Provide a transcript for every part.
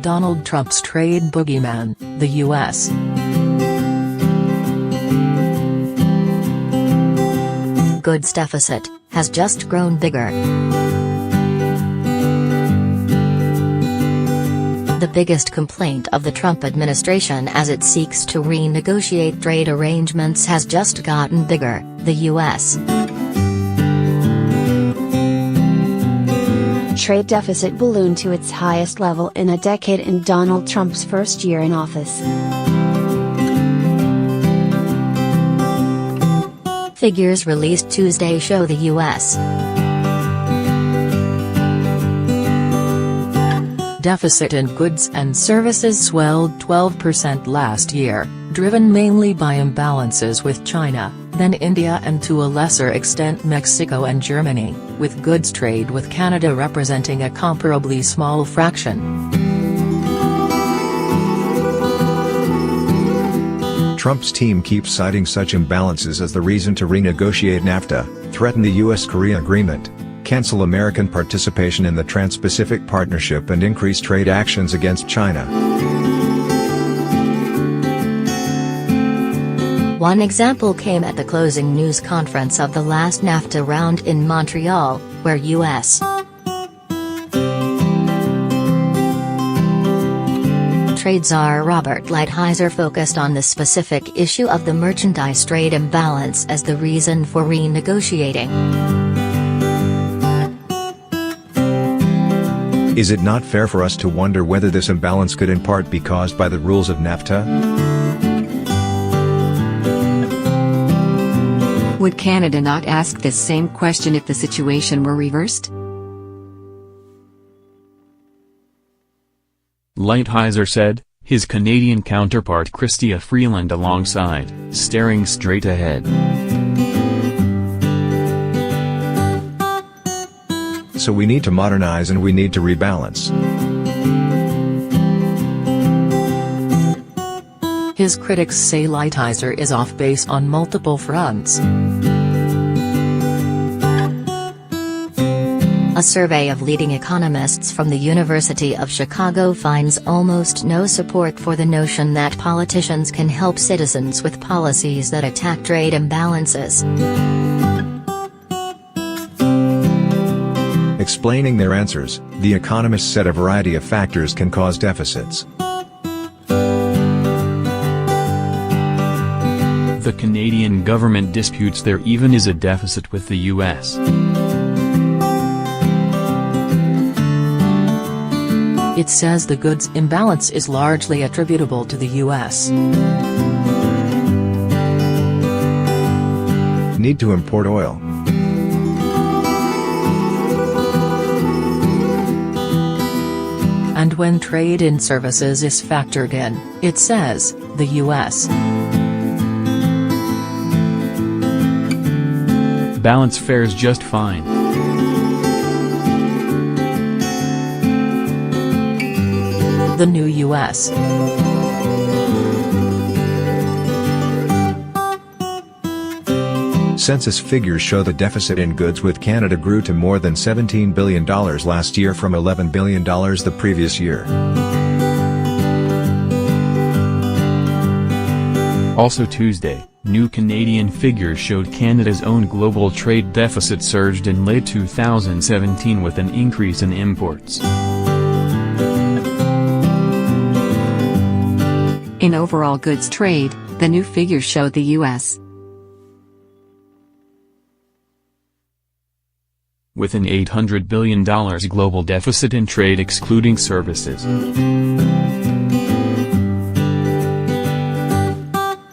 Donald Trump's trade boogeyman, the U.S. Goods deficit has just grown bigger. The biggest complaint of the Trump administration as it seeks to renegotiate trade arrangements has just gotten bigger, the U.S. trade deficit ballooned to its highest level in a decade in Donald Trump's first year in office. Figures released Tuesday show the U.S. deficit in goods and services swelled 12% last year, driven mainly by imbalances with China, then India and to a lesser extent Mexico and Germany, with goods trade with Canada representing a comparably small fraction. Trump's team keeps citing such imbalances as the reason to renegotiate NAFTA, threaten the US-Korea agreement, cancel American participation in the Trans-Pacific Partnership and increase trade actions against China. One example came at the closing news conference of the last NAFTA round in Montreal, where U.S. Trade Czar Robert Lighthizer focused on the specific issue of the merchandise trade imbalance as the reason for renegotiating. Is it not fair for us to wonder whether this imbalance could in part be caused by the rules of NAFTA? Would Canada not ask this same question if the situation were reversed? Lighthizer said, his Canadian counterpart Chrystia Freeland alongside, staring straight ahead. So we need to modernize and we need to rebalance. His critics say Lighthizer is off base on multiple fronts. A survey of leading economists from the University of Chicago finds almost no support for the notion that politicians can help citizens with policies that attack trade imbalances. Explaining their answers, the economists said a variety of factors can cause deficits. The Canadian government disputes there even is a deficit with the U.S. It says the goods imbalance is largely attributable to the U.S. Need to import oil. And when trade in services is factored in, it says, the U.S. balance fares just fine. The new U.S. Census figures show the deficit in goods with Canada grew to more than $17 billion last year from $11 billion the previous year. Also Tuesday, new Canadian figures showed Canada's own global trade deficit surged in late 2017 with an increase in imports. In overall goods trade, the new figures show the U.S. with an $800 billion global deficit in trade excluding services.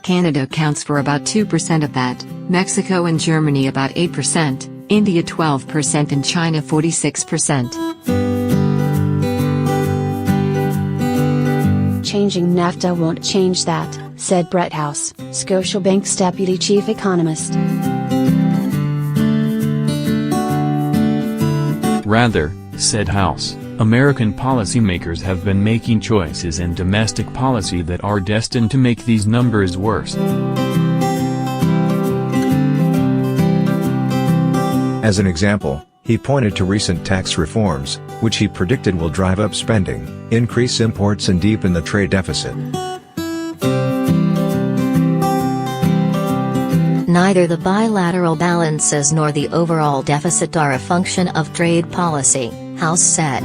Canada accounts for about 2% of that, Mexico and Germany about 8%, India 12% and China 46%. Changing NAFTA won't change that, said Brett House, Scotiabank's deputy chief economist. Rather, said House, American policymakers have been making choices in domestic policy that are destined to make these numbers worse. As an example, He pointed to recent tax reforms, which he predicted will drive up spending, increase imports and deepen the trade deficit. Neither the bilateral balances nor the overall deficit are a function of trade policy, House said.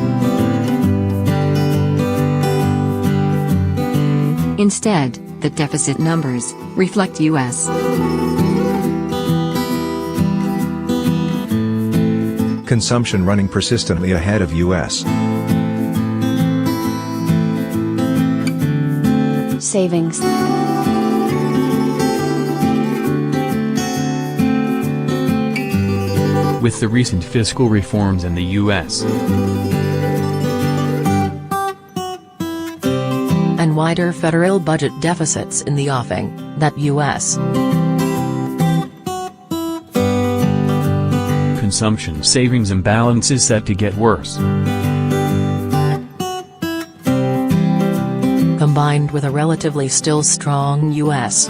Instead, the deficit numbers reflect U.S. consumption running persistently ahead of U.S. savings. With the recent fiscal reforms in the U.S. and wider federal budget deficits in the offing, that U.S. consumption savings imbalance is set to get worse. Combined with a relatively still strong U.S.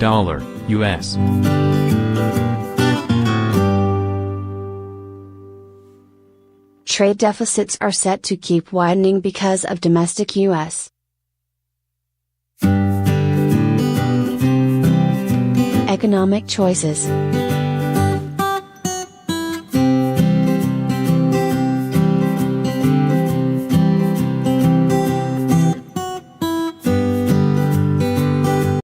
dollar, U.S. Trade deficits are set to keep widening because of domestic U.S. economic choices.